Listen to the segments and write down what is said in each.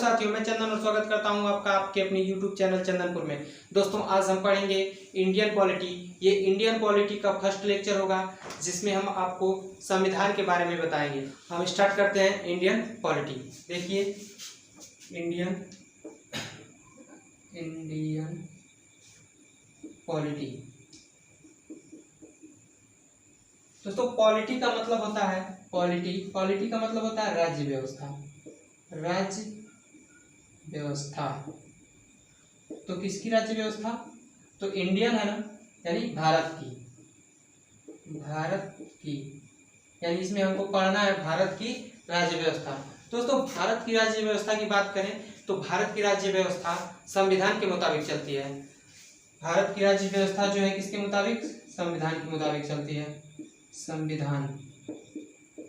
साथियों, मैं चंदन और स्वागत करता हूं आपका आपके अपने YouTube चैनल चंदनपुर में। दोस्तों, आज हम पढ़ेंगे इंडियन पॉलिटी। ये इंडियन पॉलिटी का फर्स्ट लेक्चर होगा जिसमें हम आपको संविधान के बारे में बताएंगे। हम स्टार्ट करते हैं इंडियन पॉलिटी। देखिए, इंडियन पॉलिटी। दोस्तों, पॉलिटी का मतलब होता है पॉलिटी का मतलब होता है राज्य व्यवस्था। तो किसकी राज्य व्यवस्था? तो इंडियन है ना, यानी भारत की, यानी इसमें हमको पढ़ना है भारत की राज्य व्यवस्था। दोस्तों, भारत की राज्य व्यवस्था की बात करें तो भारत की राज्य व्यवस्था संविधान के मुताबिक चलती है। भारत की राज्य व्यवस्था जो है किसके मुताबिक? संविधान के मुताबिक चलती है। संविधान।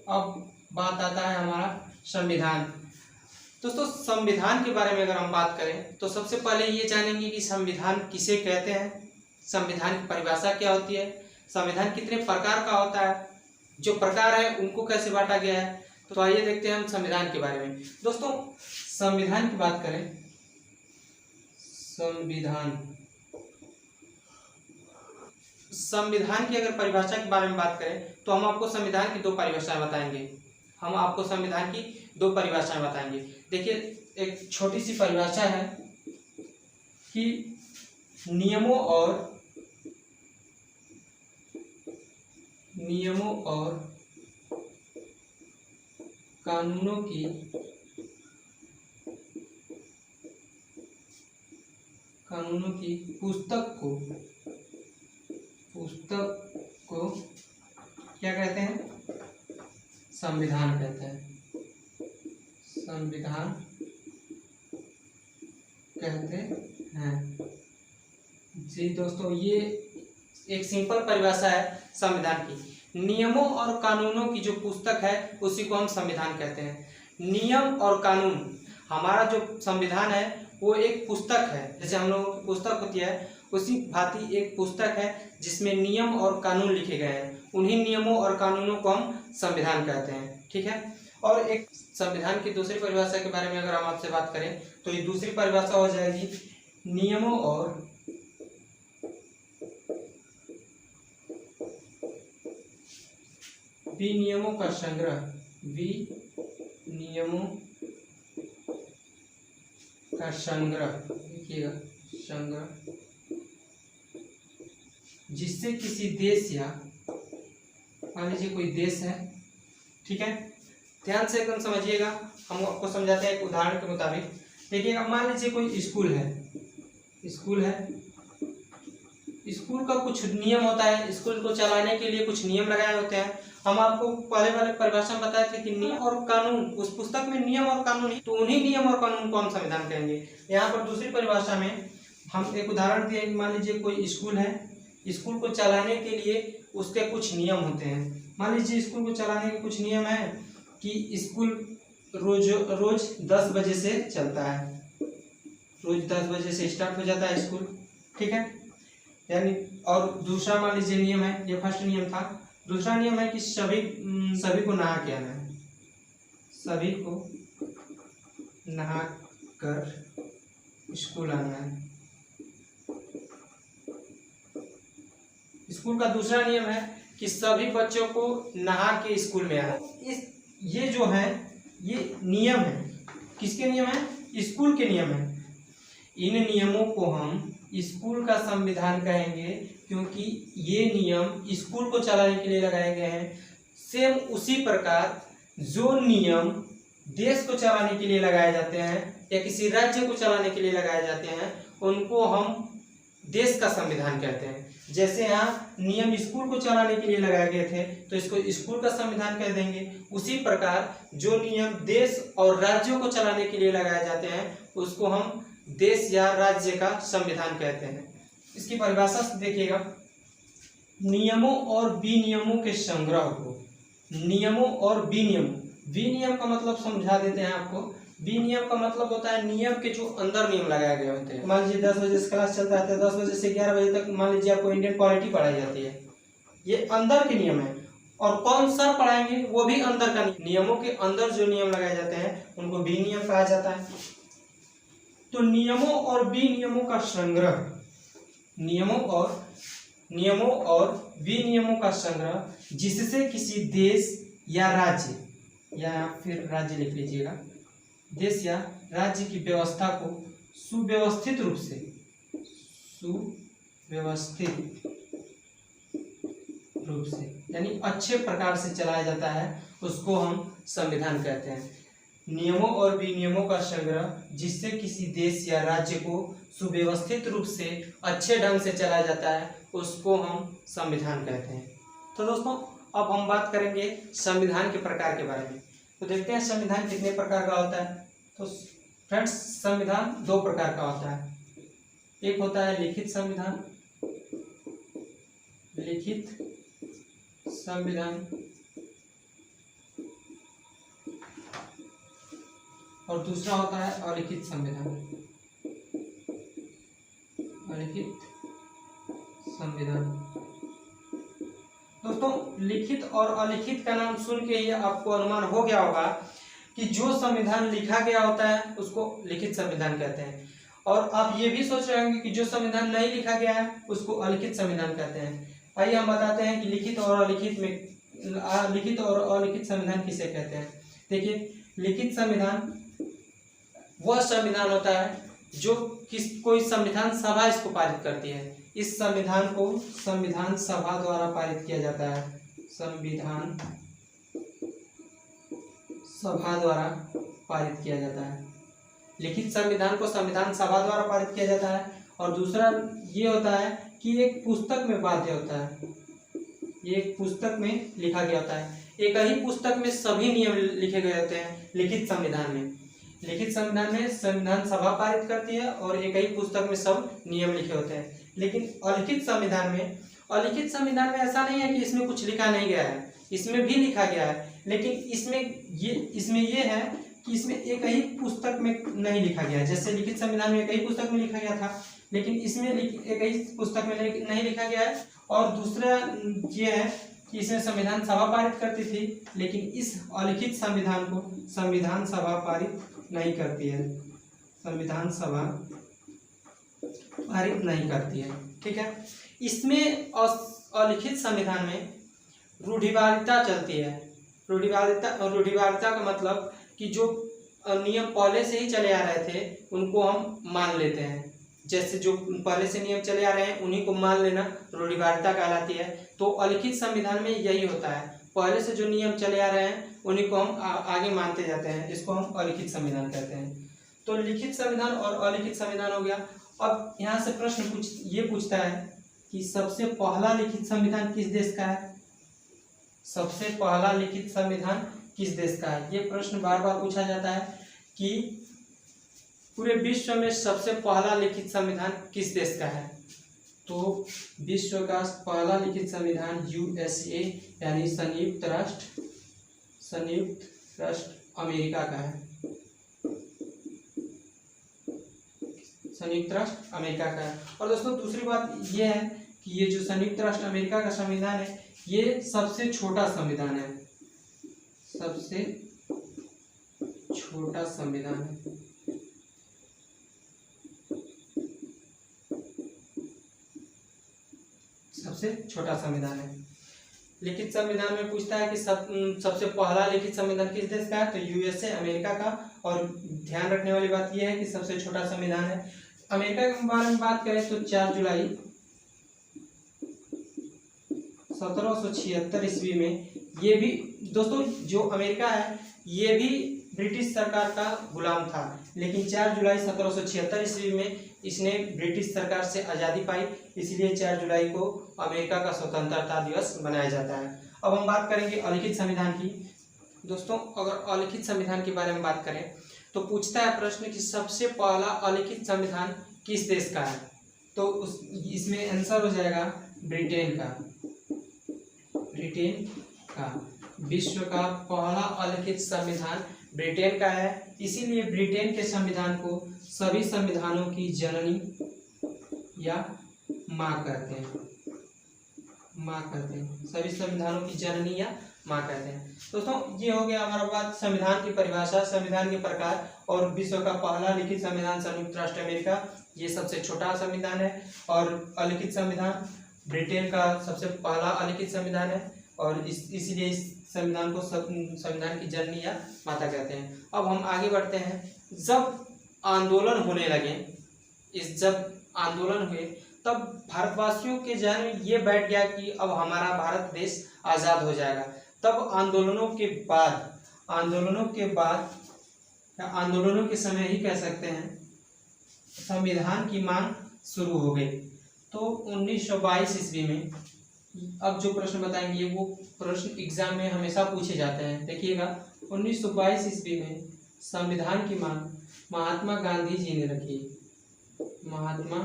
अब बात आता है हमारा संविधान। दोस्तों, संविधान के बारे में अगर हम बात करें तो सबसे पहले ये जानेंगे कि संविधान किसे कहते हैं, संविधान की परिभाषा क्या होती है, संविधान कितने प्रकार का होता है, जो प्रकार है उनको कैसे बांटा गया है। तो आइए देखते हैं हम संविधान के बारे में। दोस्तों, संविधान की बात करें, संविधान की अगर परिभाषा के बारे में बात करें तो हम आपको संविधान की दो परिभाषाएं बताएंगे। देखिए, एक छोटी सी परिभाषा है कि नियमों और कानूनों की पुस्तक को क्या कहते हैं? संविधान कहते हैं। जी दोस्तों, ये एक सिंपल परिभाषा है संविधान की। नियमों और कानूनों की जो पुस्तक है उसी को हम संविधान कहते हैं। नियम और कानून, हमारा जो संविधान है वो एक पुस्तक है। जैसे हम लोगों की पुस्तक होती है उसी भांति एक पुस्तक है जिसमें नियम और कानून लिखे गए हैं। उन्हीं नियमों और कानूनों को हम संविधान कहते हैं। ठीक है। और एक संविधान की दूसरी परिभाषा के बारे में अगर हम आपसे बात करें तो ये दूसरी परिभाषा हो जाएगी नियमों और विनियमों का संग्रह। देखिएगा, संग्रह, जिससे किसी देश या मान लीजिए कोई देश है, ठीक है, ध्यान से एकदम समझिएगा, हम आपको समझाते हैं एक उदाहरण के मुताबिक। देखिएगा, मान लीजिए कोई स्कूल है, स्कूल का कुछ नियम होता है, स्कूल को चलाने के लिए कुछ नियम लगाए होते हैं। हम आपको पहले वाले परिभाषा में बताए थे कि नियम और कानून, उस पुस्तक में नियम और कानून, तो उन्हीं नियम और कानून को हम संविधान कहेंगे। यहाँ पर दूसरी परिभाषा में हम एक उदाहरण दिए, मान लीजिए कोई स्कूल है, स्कूल को चलाने के लिए उसके कुछ नियम होते हैं। मान लीजिए स्कूल को चलाने के कुछ नियम है कि स्कूल रोज 10 बजे से चलता है, रोज 10 बजे से स्टार्ट हो जाता है स्कूल, ठीक है, यानी। और दूसरा मान लीजिए नियम है, ये फर्स्ट नियम था। दूसरा नियम है कि सभी को नहा के आना है, सभी को नहा कर स्कूल आना है। स्कूल का दूसरा नियम है कि सभी बच्चों को नहा के स्कूल में आना। ये जो है ये नियम है, किसके नियम है? स्कूल के नियम है। इन नियमों को हम स्कूल का संविधान कहेंगे क्योंकि ये नियम स्कूल को चलाने के लिए लगाए गए हैं। सेम उसी प्रकार जो नियम देश को चलाने के लिए लगाए जाते हैं या किसी राज्य को चलाने के लिए लगाए जाते हैं उनको हम देश का संविधान कहते हैं। जैसे यहाँ नियम स्कूल को चलाने के लिए लगाए गए थे तो इसको स्कूल का संविधान कह देंगे। उसी प्रकार जो नियम देश और राज्यों को चलाने के लिए लगाए जाते हैं उसको हम देश या राज्य का संविधान कहते हैं। इसकी परिभाषा से देखिएगा, नियमों और विनियमों के संग्रह को, नियमों और विनियम का मतलब समझा देते हैं आपको। विनियम का मतलब होता है नियम के जो अंदर नियम लगाए गए होते हैं। मान लीजिए 10 बजे से क्लास चलता है तो 10 बजे से 11 बजे तक मान लीजिए आपको इंडियन पॉलिटी पढ़ाई जाती है, ये अंदर के नियम है। और कौन सा पढ़ाएंगे वो भी अंदर का, नियमों के अंदर जो नियम लगाए जाते हैं उनको विनियम कहा जाता है। तो नियमों और विनियमों का संग्रह, नियमों और विनियमों का संग्रह जिससे किसी देश या राज्य, या फिर राज्य लिख लीजिएगा, देश या राज्य की व्यवस्था को सुव्यवस्थित रूप से यानी अच्छे प्रकार से चलाया जाता है, उसको हम संविधान कहते हैं। नियमों और विनियमों का संग्रह जिससे किसी देश या राज्य को सुव्यवस्थित रूप से अच्छे ढंग से चलाया जाता है, उसको हम संविधान कहते हैं। तो दोस्तों, अब हम बात करेंगे संविधान के प्रकार के बारे में। तो देखते हैं संविधान कितने प्रकार का होता है। तो फ्रेंड्स, संविधान दो प्रकार का होता है। एक होता है लिखित संविधान, और दूसरा होता है अलिखित संविधान। दोस्तों, लिखित और अलिखित का नाम सुन के ये आपको अनुमान हो गया होगा कि जो संविधान लिखा गया होता है उसको लिखित संविधान कहते हैं, और आप ये भी सोच रहे होंगे कि जो संविधान नहीं लिखा गया है उसको अलिखित संविधान कहते हैं। आइए हम बताते हैं कि लिखित और अलिखित संविधान किसे कहते हैं। देखिए, लिखित संविधान वह संविधान होता है जो कोई संविधान सभा इसको पारित करती है। इस संविधान को संविधान सभा द्वारा पारित किया जाता है, संविधान सभा द्वारा पारित किया जाता है। लिखित संविधान को संविधान सभा द्वारा पारित किया जाता है। और दूसरा ये होता है कि एक पुस्तक में बाध्य होता है, ये एक पुस्तक में लिखा गया होता है। एक ही पुस्तक में सभी नियम लिखे गए होते हैं। लिखित संविधान में संविधान सभा पारित करती है और एक ही पुस्तक में सब नियम लिखे होते हैं। लेकिन अलिखित संविधान में ऐसा नहीं है कि इसमें कुछ लिखा नहीं गया है, इसमें भी लिखा गया है, लेकिन इसमें ये है कि इसमें एक ही पुस्तक में नहीं लिखा गया है। जैसे लिखित संविधान में एक ही पुस्तक में लिखा गया था, लेकिन इसमें एक ही पुस्तक में नहीं लिखा गया है। और दूसरा ये है कि इसमें संविधान सभा पारित करती थी, लेकिन इस अलिखित संविधान को संविधान सभा पारित नहीं करती है, संविधान सभा पारित नहीं करती है। ठीक है, इसमें अलिखित संविधान में रूढ़िवादिता चलती है। रूढ़िवादिता का मतलब कि जो नियम पहले से ही चले आ रहे थे उनको हम मान लेते हैं। जैसे जो पहले से नियम चले आ रहे हैं उन्हीं को मान लेना रूढ़िवादिता कहलाती है। तो अलिखित संविधान में यही होता है, पहले से जो नियम चले आ रहे हैं उन्हीं को हम आगे मानते जाते हैं, इसको हम अलिखित संविधान कहते हैं। तो लिखित संविधान और अलिखित संविधान हो गया। अब यहाँ से प्रश्न पूछता है कि सबसे पहला लिखित संविधान किस देश का है? सबसे पहला लिखित संविधान किस देश का है? ये प्रश्न बार बार पूछा जाता है कि पूरे विश्व में सबसे पहला लिखित संविधान किस देश का है? तो विश्व का पहला लिखित संविधान USA यानी संयुक्त राष्ट्र अमेरिका का है। संयुक्त राष्ट्र अमेरिका का है। और दोस्तों, दूसरी बात ये है कि ये जो संयुक्त राष्ट्र अमेरिका का संविधान है ये सबसे छोटा संविधान है, सबसे छोटा संविधान है। सबसे छोटा संविधान है। लिखित संविधान में पूछता है कि सबसे पहला लिखित संविधान किस देश का है? तो USA अमेरिका का। और ध्यान रखने वाली बात यह है कि सबसे छोटा संविधान है। अमेरिका के बारे में बात करें तो 4 जुलाई 1776 ईस्वी में, ये भी दोस्तों जो अमेरिका है ये भी ब्रिटिश सरकार का गुलाम था, लेकिन 4 जुलाई 1776 ईस्वी में इसने ब्रिटिश सरकार से आज़ादी पाई, इसलिए 4 जुलाई को अमेरिका का स्वतंत्रता दिवस मनाया जाता है। अब हम बात करेंगे अलिखित संविधान की। दोस्तों, अगर अलिखित संविधान के बारे में बात करें तो पूछता है प्रश्न कि सबसे पहला अलिखित संविधान किस देश का है? तो इसमें आंसर हो जाएगा ब्रिटेन का। विश्व का पहला अलिखित संविधान ब्रिटेन का है, इसीलिए ब्रिटेन के संविधान को सभी संविधानों की जननी या माँ कहते हैं। सभी संविधानों की जननी या माँ कहते हैं। दोस्तों ये हो गया हमारा बात संविधान की परिभाषा, संविधान के प्रकार और विश्व का पहला लिखित संविधान संयुक्त राष्ट्र अमेरिका, ये सबसे छोटा संविधान है। और अलिखित संविधान ब्रिटेन का सबसे पहला अलिखित संविधान है और इसीलिए इस संविधान को संविधान की जननी या माता कहते हैं। अब हम आगे बढ़ते हैं। जब आंदोलन होने लगे, जब आंदोलन हुए तब भारतवासियों के जहन में ये बैठ गया कि अब हमारा भारत देश आज़ाद हो जाएगा। तब आंदोलनों के समय ही कह सकते हैं, संविधान की मांग शुरू हो गई। तो 1922 ईस्वी में, अब जो प्रश्न बताएंगे वो प्रश्न एग्जाम में हमेशा पूछे जाते हैं, देखिएगा। 1922 ईस्वी में संविधान की मांग महात्मा गांधी जी ने रखी। महात्मा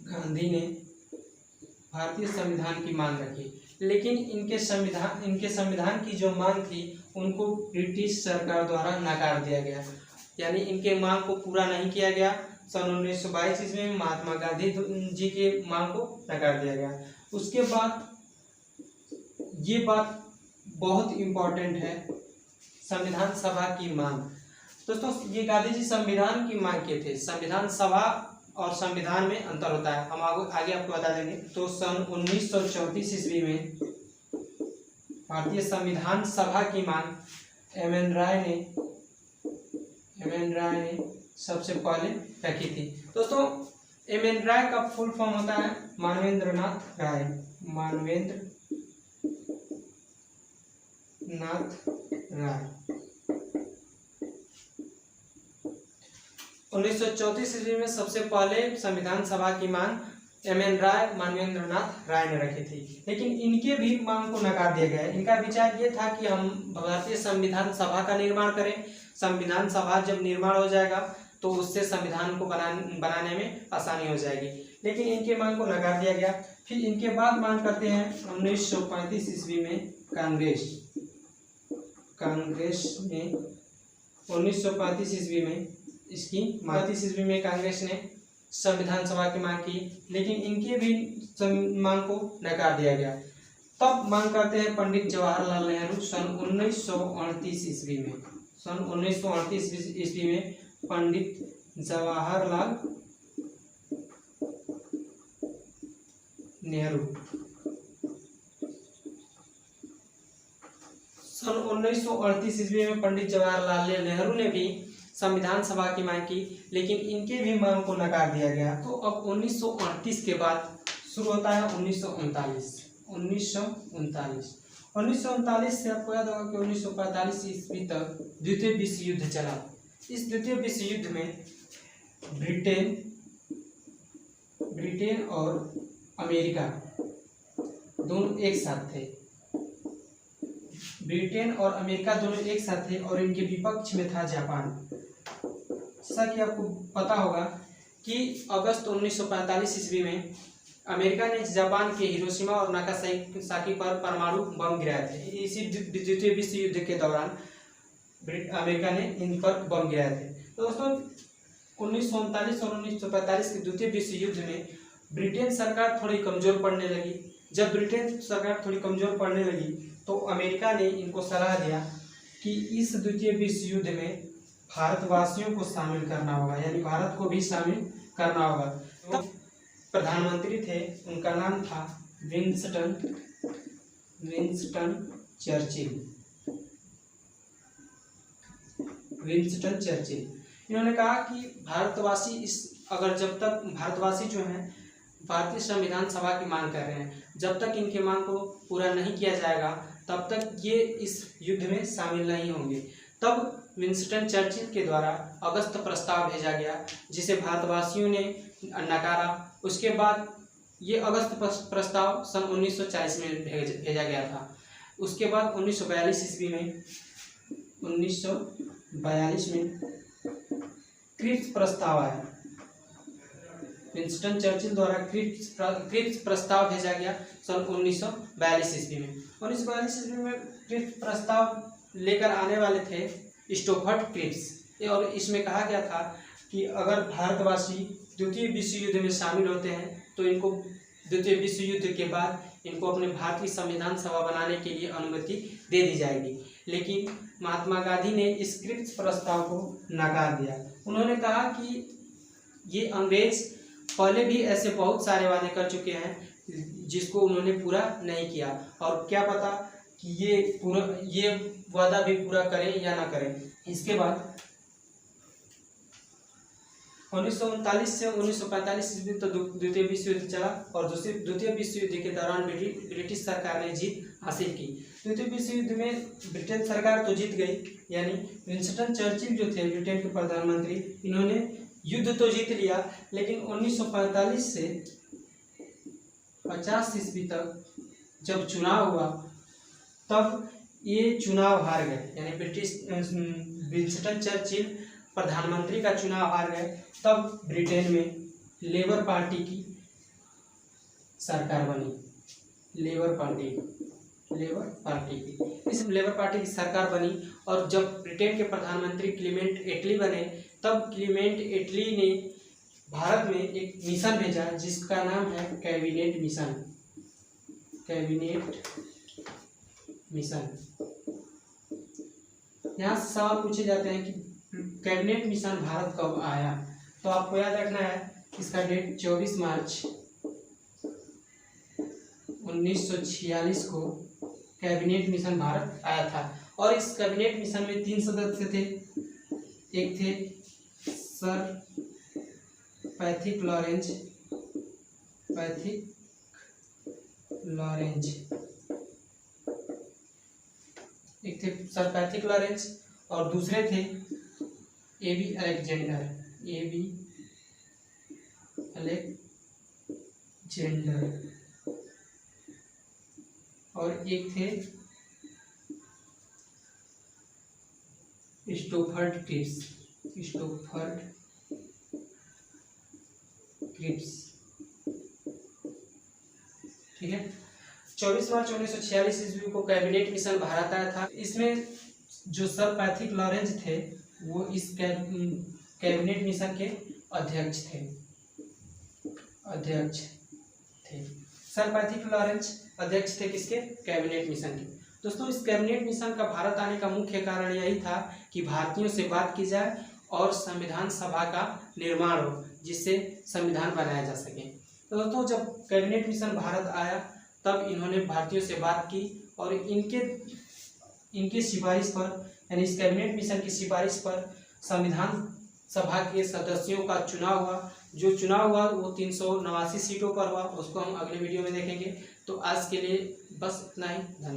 गांधी ने भारतीय संविधान की मांग रखी, लेकिन इनके संविधान की जो मांग थी उनको ब्रिटिश सरकार द्वारा नकार दिया गया, यानी इनके मांग को पूरा नहीं किया गया। सन 1922 ईस्वी में महात्मा गांधी जी के मांग को नकार दिया गया। उसके बाद ये बात बहुत इम्पोर्टेंट है, संविधान सभा की मांग। दोस्तों ये गांधी जी संविधान की मांग किए थे। संविधान सभा और संविधान में अंतर होता है, हम आगे आपको बता देंगे। तो सन 1934 ईस्वी में भारतीय संविधान सभा की मांग एम एन राय ने सबसे पहले रखी थी। दोस्तों एम एन राय का फुल फॉर्म होता है मानवेंद्र नाथ राय। 1934 ईस्वी में सबसे पहले संविधान सभा की मांग एम एन राय, मानवेंद्र नाथ राय ने रखी थी, लेकिन इनके भी मांग को नकार दिया गया। इनका विचार ये था कि हम भारतीय संविधान सभा का निर्माण करें। संविधान सभा जब निर्माण हो जाएगा तो उससे संविधान को बनाने में आसानी हो जाएगी, लेकिन इनके मांग को नकार दिया गया। फिर इनके बाद मांग करते हैं 1935 ईस्वी में कांग्रेस ने 1935 ईस्वी में इसकी 35 ईस्वी में कांग्रेस ने संविधान सभा की मांग की, लेकिन इनके भी मांग को नकार दिया गया। तब मांग करते हैं पंडित जवाहरलाल नेहरू सन 1938 ईस्वी में। सन 1938 ईस्वी में पंडित जवाहरलाल नेहरू सन 1938 ईस्वी में पंडित जवाहरलाल नेहरू ने भी संविधान सभा की मांग की, लेकिन इनके भी मांग को नकार दिया गया। तो अब 1938 के बाद शुरू होता है 1939 से आपको याद होगा कि 1945 ईस्वी तक द्वितीय विश्व युद्ध चला। इस द्वितीय विश्व युद्ध में ब्रिटेन और अमेरिका दोनों एक साथ थे। ब्रिटेन और अमेरिका दोनों एक साथ थे और इनके विपक्ष में था जापान। जैसा कि आपको पता होगा कि अगस्त 1945 ईस्वी में अमेरिका ने जापान के हिरोशिमा और नागासाकी पर परमाणु बम गिराए थे। इसी द्वितीय विश्व युद्ध के दौरान अमेरिका ने इन पर बम गिराए थे। तो दोस्तों 1939 और 1945 के द्वितीय विश्व युद्ध में ब्रिटेन सरकार थोड़ी कमजोर पड़ने लगी। जब ब्रिटेन सरकार थोड़ी कमजोर पड़ने लगी तो अमेरिका ने इनको सलाह दिया कि इस द्वितीय विश्व युद्ध में भारतवासियों को शामिल करना होगा, यानी भारत को भी शामिल करना होगा। तो प्रधानमंत्री थे, उनका नाम था विंस्टन चर्चिल। इन्होंने कहा कि जब तक भारतवासी जो हैं भारतीय संविधान सभा की मांग कर रहे हैं, जब तक इनके मांग को पूरा नहीं किया जाएगा तब तक ये इस युद्ध में शामिल नहीं होंगे। तब विंस्टन चर्चिल के द्वारा अगस्त प्रस्ताव भेजा गया, जिसे भारतवासियों ने नकारा। उसके बाद ये अगस्त प्रस्ताव सन 1940 में भेजा गया था। उसके बाद 1942 ईस्वी में क्रिप्स प्रस्ताव आया। विंस्टन चर्चिल द्वारा क्रिप्स प्रस्ताव भेजा गया सन 1942 ईस्वी में। 1942 ईस्वी में क्रिप्स प्रस्ताव लेकर आने वाले थे स्टोफर्ड क्रिप्स, और इसमें कहा गया था कि अगर भारतवासी द्वितीय विश्व युद्ध में शामिल होते हैं तो इनको द्वितीय विश्व युद्ध के बाद इनको अपने भारत की संविधान सभा बनाने के लिए अनुमति दे दी जाएगी। लेकिन महात्मा गांधी ने इस क्रिप्स प्रस्ताव को नकार दिया। उन्होंने कहा कि ये अंग्रेज पहले भी ऐसे बहुत सारे वादे कर चुके हैं जिसको उन्होंने पूरा नहीं किया, और क्या पता कि ये वादा भी पूरा करें या ना करें। इसके बाद 1939 से 1945 ईस्वी तक द्वितीय विश्व युद्ध चला, और द्वितीय विश्व युद्ध के दौरान ब्रिटिश सरकार ने जीत हासिल की। द्वितीय विश्व युद्ध में ब्रिटेन सरकार तो जीत गई, यानी विंस्टन चर्चिल जो थे ब्रिटेन के प्रधानमंत्री, इन्होंने युद्ध तो जीत लिया, लेकिन 1945 से 50 ईस्वी तक जब चुनाव हुआ तब ये चुनाव हार गए, यानी विंस्टन चर्चिल प्रधानमंत्री का चुनाव हार गए। तब ब्रिटेन में लेबर पार्टी की सरकार बनी, लेबर पार्टी इस लेबर पार्टी की सरकार बनी। और जब ब्रिटेन के प्रधानमंत्री क्लीमेंट एटली बने, तब क्लीमेंट एटली ने भारत में एक मिशन भेजा जिसका नाम है कैबिनेट मिशन। यहाँ से सवाल पूछे जाते हैं कि कैबिनेट मिशन भारत कब आया, तो आपको याद रखना है इसका डेट 24 मार्च 1946 को कैबिनेट मिशन भारत आया था। और इस कैबिनेट मिशन में 3 सदस्य थे। एक थे सर पैथिक लॉरेंज, एक थे सर पैथिक लॉरेंज, और दूसरे थे एबी अलेक्जेंडर, और एक थे स्टोफर्ड क्रिप्स। ठीक है, 24 मार्च 1946 ईस्वी को कैबिनेट मिशन भारत आया था। इसमें जो सर पैथिक लॉरेंज थे वो इस कैबिनेट मिशन के अध्यक्ष थे। सर पैथिक लॉरेंज अध्यक्ष थे किसके? कैबिनेट मिशन के। दोस्तों, इस कैबिनेट मिशन का भारत आने का मुख्य कारण यही था कि भारतीयों से बात की जाए और संविधान सभा का निर्माण हो, जिससे संविधान बनाया जा सके। तो दोस्तों, जब कैबिनेट मिशन भारत आया तब इन्होंने भारतीयों से बात की, और इनके सिफारिश पर, यानी इस कैबिनेट मिशन की सिफारिश पर संविधान सभा के सदस्यों का चुनाव हुआ। जो चुनाव हुआ वो 389 सीटों पर हुआ, उसको हम अगले वीडियो में देखेंगे। तो आज के लिए बस इतना ही, धन्यवाद।